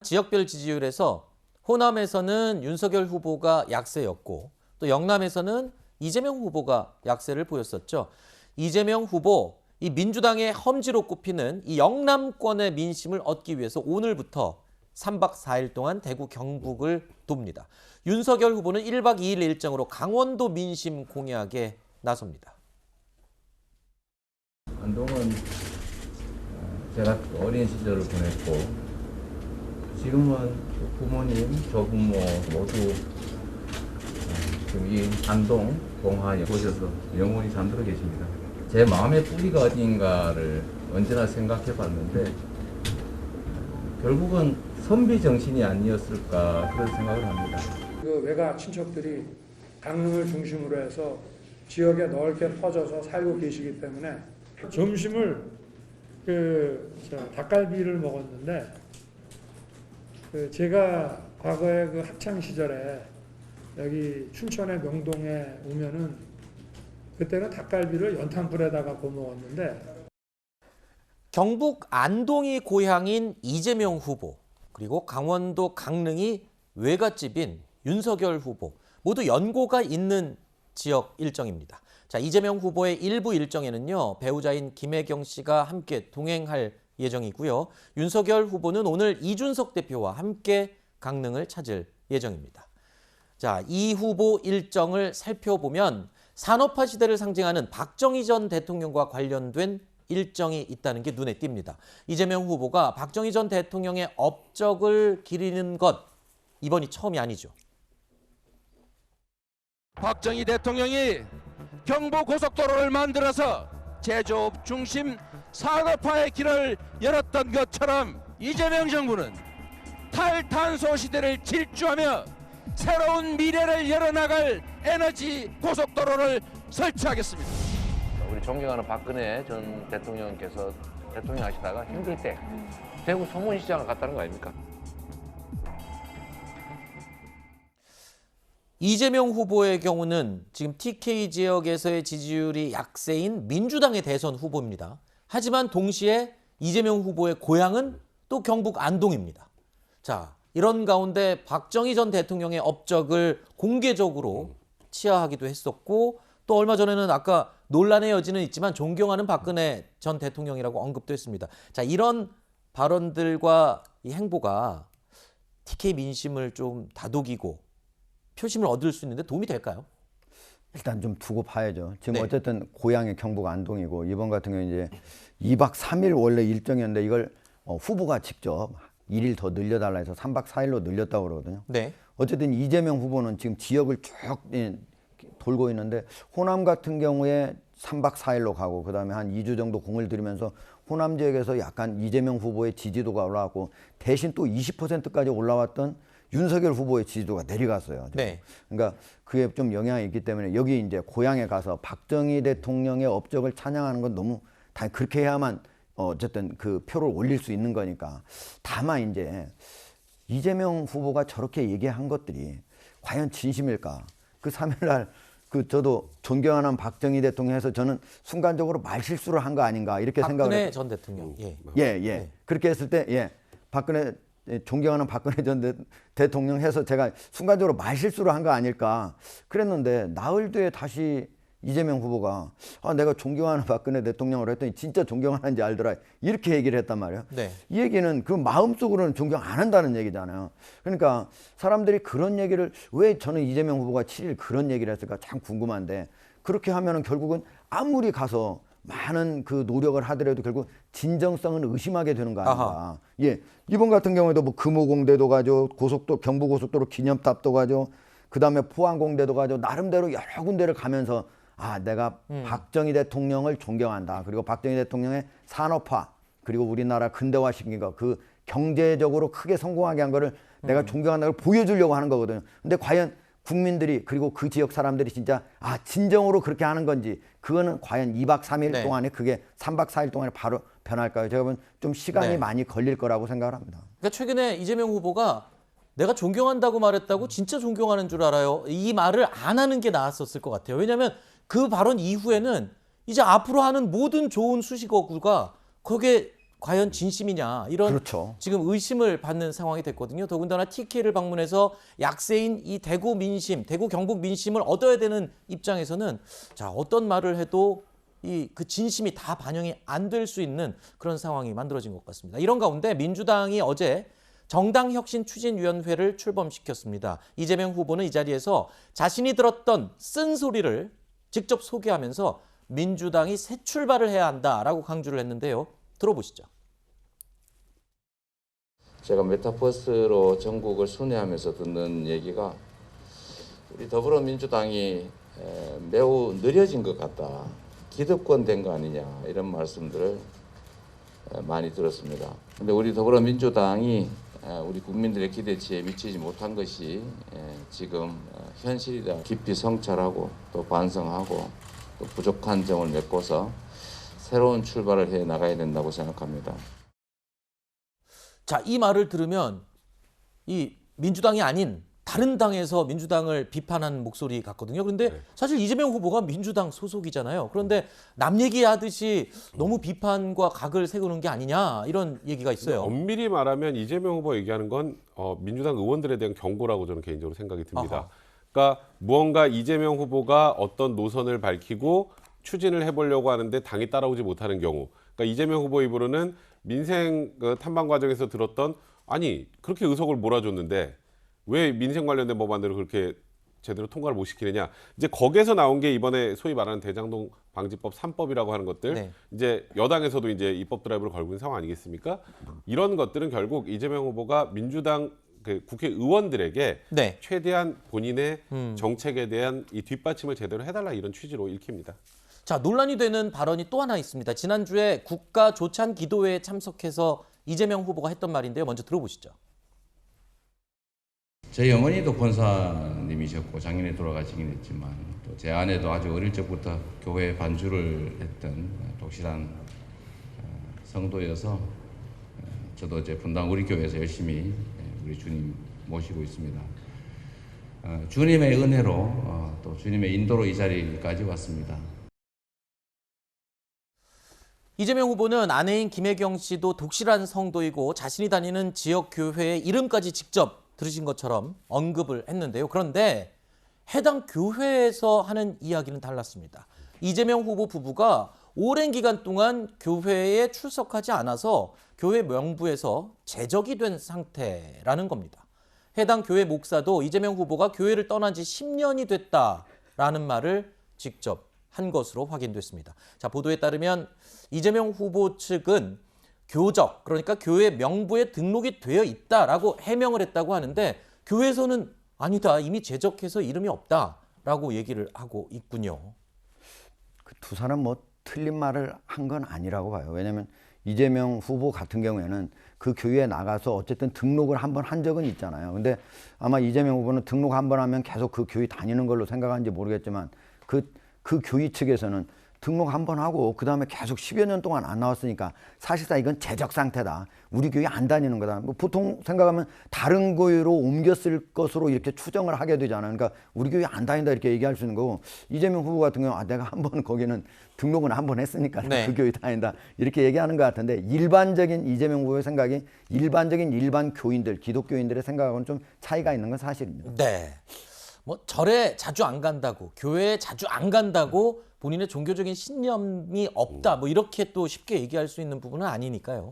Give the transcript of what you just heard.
지역별 지지율에서 호남에서는 윤석열 후보가 약세였고 또 영남에서는 이재명 후보가 약세를 보였었죠. 이재명 후보, 이 민주당의 험지로 꼽히는 이 영남권의 민심을 얻기 위해서 오늘부터 3박 4일 동안 대구 경북을 돕니다. 윤석열 후보는 1박 2일 일정으로 강원도 민심 공약에 나섭니다. 안동은 제가 어린 시절을 보냈고 지금은 부모님, 조부모 모두 지금 이 안동, 봉화에 오셔서 영원히 잠들어 계십니다. 제 마음의 뿌리가 어딘가를 언제나 생각해 봤는데 결국은 선비 정신이 아니었을까 그런 생각을 합니다. 그 외가 친척들이 강릉을 중심으로 해서 지역에 넓게 퍼져서 살고 계시기 때문에 점심을 닭갈비를 먹었는데 제가 과거에 그 학창 시절에 여기 춘천의 명동에 오면은 그때는 닭갈비를 연탄불에다가 구워 먹었는데 경북 안동이 고향인 이재명 후보, 그리고 강원도 강릉이 외갓집인 윤석열 후보, 모두 연고가 있는 지역 일정입니다. 자, 이재명 후보의 일부 일정에는요, 배우자인 김혜경 씨가 함께 동행할 예정이고요. 윤석열 후보는 오늘 이준석 대표와 함께 강릉을 찾을 예정입니다. 자, 이 후보 일정을 살펴보면 산업화 시대를 상징하는 박정희 전 대통령과 관련된 일정이 있다는 게 눈에 띕니다. 이재명 후보가 박정희 전 대통령의 업적을 기리는 것, 이번이 처음이 아니죠. 박정희 대통령이 경부고속도로를 만들어서 제조업 중심 산업화의 길을 열었던 것처럼 이재명 정부는 탈탄소 시대를 질주하며 새로운 미래를 열어나갈 에너지 고속도로를 설치하겠습니다. 우리 존경하는 박근혜 전 대통령께서 대통령 하시다가 힘들 때 대구 송문시장을 갔다는 거 아닙니까? 이재명 후보의 경우는 지금 TK 지역에서의 지지율이 약세인 민주당의 대선 후보입니다. 하지만 동시에 이재명 후보의 고향은 또 경북 안동입니다. 자, 이런 가운데 박정희 전 대통령의 업적을 공개적으로 치하하기도 했었고, 또 얼마 전에는 아까 논란의 여지는 있지만 존경하는 박근혜 전 대통령이라고 언급도 했습니다. 자, 이런 발언들과 이 행보가 TK 민심을 좀 다독이고 표심을 얻을 수 있는데 도움이 될까요? 일단 좀 두고 봐야죠. 지금 네. 어쨌든 고향이 경북 안동이고 이번 같은 경우 이제 2박 3일 원래 일정이었는데 이걸 후보가 직접 1일 더 늘려달라 해서 3박 4일로 늘렸다고 그러거든요. 네. 어쨌든 이재명 후보는 지금 지역을 쭉 돌고 있는데 호남 같은 경우에 3박 4일로 가고 그다음에 한 2주 정도 공을 들이면서 호남 지역에서 약간 이재명 후보의 지지도가 올라왔고 대신 또 20%까지 올라왔던 윤석열 후보의 지지도가 내려갔어요. 네. 그러니까 그게 좀 영향이 있기 때문에 여기 이제 고향에 가서 박정희 대통령의 업적을 찬양하는 건 너무 다 그렇게 해야만 어쨌든 그 표를 올릴 수 있는 거니까. 다만 이제 이재명 후보가 저렇게 얘기한 것들이 과연 진심일까? 그 3일날 저도 존경하는 박정희 대통령에서 저는 순간적으로 말실수를 한 거 아닌가 이렇게 생각을 박근혜 전 대통령. 예. 네. 그렇게 했을 때 존경하는 박근혜 전 대통령 해서 제가 순간적으로 말실수를 한 거 아닐까 그랬는데 나흘 뒤에 다시 이재명 후보가 내가 존경하는 박근혜 대통령을 했더니 진짜 존경하는지 알더라 이렇게 얘기를 했단 말이에요. 네. 이 얘기는 그 마음속으로는 존경 안 한다는 얘기잖아요. 그러니까 사람들이 그런 얘기를 왜 저는 이재명 후보가 7일 그런 얘기를 했을까 참 궁금한데 그렇게 하면은 결국은 아무리 가서 많은 그 노력을 하더라도 결국 진정성은 의심하게 되는 거 아닌가. 아하. 예, 이번 같은 경우에도 뭐 금호공대도 가죠, 경부고속도로 기념탑도 가죠, 그 다음에 포항공대도 가죠. 나름대로 여러 군데를 가면서 내가 박정희 대통령을 존경한다. 그리고 박정희 대통령의 산업화 그리고 우리나라 근대화시킨 거, 그 경제적으로 크게 성공하게 한 거를 내가 존경한다고 보여주려고 하는 거거든요. 근데 과연 국민들이 그리고 그 지역 사람들이 진짜 진정으로 그렇게 하는 건지 그거는 과연 2박 3일 네. 동안에 그게 3박 4일 동안에 바로 변할까요? 제가 보면 좀 시간이 네. 많이 걸릴 거라고 생각을 합니다. 그러니까 최근에 이재명 후보가 내가 존경한다고 말했다고 진짜 존경하는 줄 알아요. 이 말을 안 하는 게 나았었을 것 같아요. 왜냐하면 그 발언 이후에는 이제 앞으로 하는 모든 좋은 수식어구가 거기에 과연 진심이냐 이런 그렇죠. 지금 의심을 받는 상황이 됐거든요. 더군다나 TK를 방문해서 약세인 이 대구 민심, 대구 경북 민심을 얻어야 되는 입장에서는 자 어떤 말을 해도 이 그 진심이 다 반영이 안 될 수 있는 그런 상황이 만들어진 것 같습니다. 이런 가운데 민주당이 어제 정당혁신추진위원회를 출범시켰습니다. 이재명 후보는 이 자리에서 자신이 들었던 쓴소리를 직접 소개하면서 민주당이 새 출발을 해야 한다라고 강조를 했는데요. 들어보시죠. 제가 메타버스로 전국을 순회하면서 듣는 얘기가 우리 더불어민주당이 매우 느려진 것 같다. 기득권 된 거 아니냐 이런 말씀들을 많이 들었습니다. 근데 우리 더불어민주당이 우리 국민들의 기대치에 미치지 못한 것이 지금 현실이다. 깊이 성찰하고 또 반성하고 또 부족한 점을 메꿔서 새로운 출발을 해 나가야 된다고 생각합니다. 자, 이 말을 들으면 이 민주당이 아닌 다른 당에서 민주당을 비판하는 목소리 같거든요. 그런데 사실 이재명 후보가 민주당 소속이잖아요. 그런데 남 얘기하듯이 너무 비판과 각을 세우는 게 아니냐 이런 얘기가 있어요. 엄밀히 말하면 이재명 후보 얘기하는 건 민주당 의원들에 대한 경고라고 저는 개인적으로 생각이 듭니다. 아하. 그러니까 무언가 이재명 후보가 어떤 노선을 밝히고 추진을 해보려고 하는데 당이 따라오지 못하는 경우, 그러니까 이재명 후보 입으로는 민생 탐방 과정에서 들었던 아니 그렇게 의석을 몰아줬는데 왜 민생 관련된 법안들을 그렇게 제대로 통과를 못 시키느냐. 이제 거기에서 나온 게 이번에 소위 말하는 대장동 방지법 3법이라고 하는 것들. 네. 이제 여당에서도 이제 입법 드라이브를 걸고 있는 상황 아니겠습니까? 이런 것들은 결국 이재명 후보가 민주당 그 국회의원들에게 네. 최대한 본인의 정책에 대한 이 뒷받침을 제대로 해달라 이런 취지로 읽힙니다. 자, 논란이 되는 발언이 또 하나 있습니다. 지난주에 국가조찬기도회에 참석해서 이재명 후보가 했던 말인데요. 먼저 들어보시죠. 저희 어머니도 권사님이셨고 작년에 돌아가시긴 했지만 또 제 아내도 아주 어릴 적부터 교회 반주를 했던 독실한 성도여서 저도 이제 분당 우리 교회에서 열심히 우리 주님 모시고 있습니다. 주님의 은혜로 또 주님의 인도로 이 자리까지 왔습니다. 이재명 후보는 아내인 김혜경 씨도 독실한 성도이고 자신이 다니는 지역 교회의 이름까지 직접 들으신 것처럼 언급을 했는데요. 그런데 해당 교회에서 하는 이야기는 달랐습니다. 이재명 후보 부부가 오랜 기간 동안 교회에 출석하지 않아서 교회 명부에서 제적이 된 상태라는 겁니다. 해당 교회 목사도 이재명 후보가 교회를 떠난 지 10년이 됐다라는 말을 직접 한 것으로 확인됐습니다. 자, 보도에 따르면 이재명 후보 측은 교적, 그러니까 교회 명부에 등록이 되어 있다라고 해명을 했다고 하는데 교회에서는 아니다, 이미 제적해서 이름이 없다라고 얘기를 하고 있군요. 그 두 사람 뭐 틀린 말을 한 건 아니라고 봐요. 왜냐하면 이재명 후보 같은 경우에는 그 교회에 나가서 어쨌든 등록을 한번 한 적은 있잖아요. 근데 아마 이재명 후보는 등록 한번 하면 계속 그 교회 다니는 걸로 생각하는지 모르겠지만 그 교회 측에서는 등록 한번 하고 그 다음에 계속 10여 년 동안 안 나왔으니까 사실상 이건 제적 상태다. 우리 교회 안 다니는 거다. 뭐 보통 생각하면 다른 교회로 옮겼을 것으로 이렇게 추정을 하게 되잖아요. 그러니까 우리 교회 안 다닌다 이렇게 얘기할 수 있는 거고 이재명 후보 같은 경우 내가 한번 거기는 등록은 한번 했으니까 네. 그 교회 다닌다 이렇게 얘기하는 것 같은데 일반적인 이재명 후보의 생각이 일반적인 일반 교인들, 기독교인들의 생각하고는 좀 차이가 있는 건 사실입니다. 네. 뭐 절에 자주 안 간다고, 교회에 자주 안 간다고 본인의 종교적인 신념이 없다, 뭐 이렇게 또 쉽게 얘기할 수 있는 부분은 아니니까요.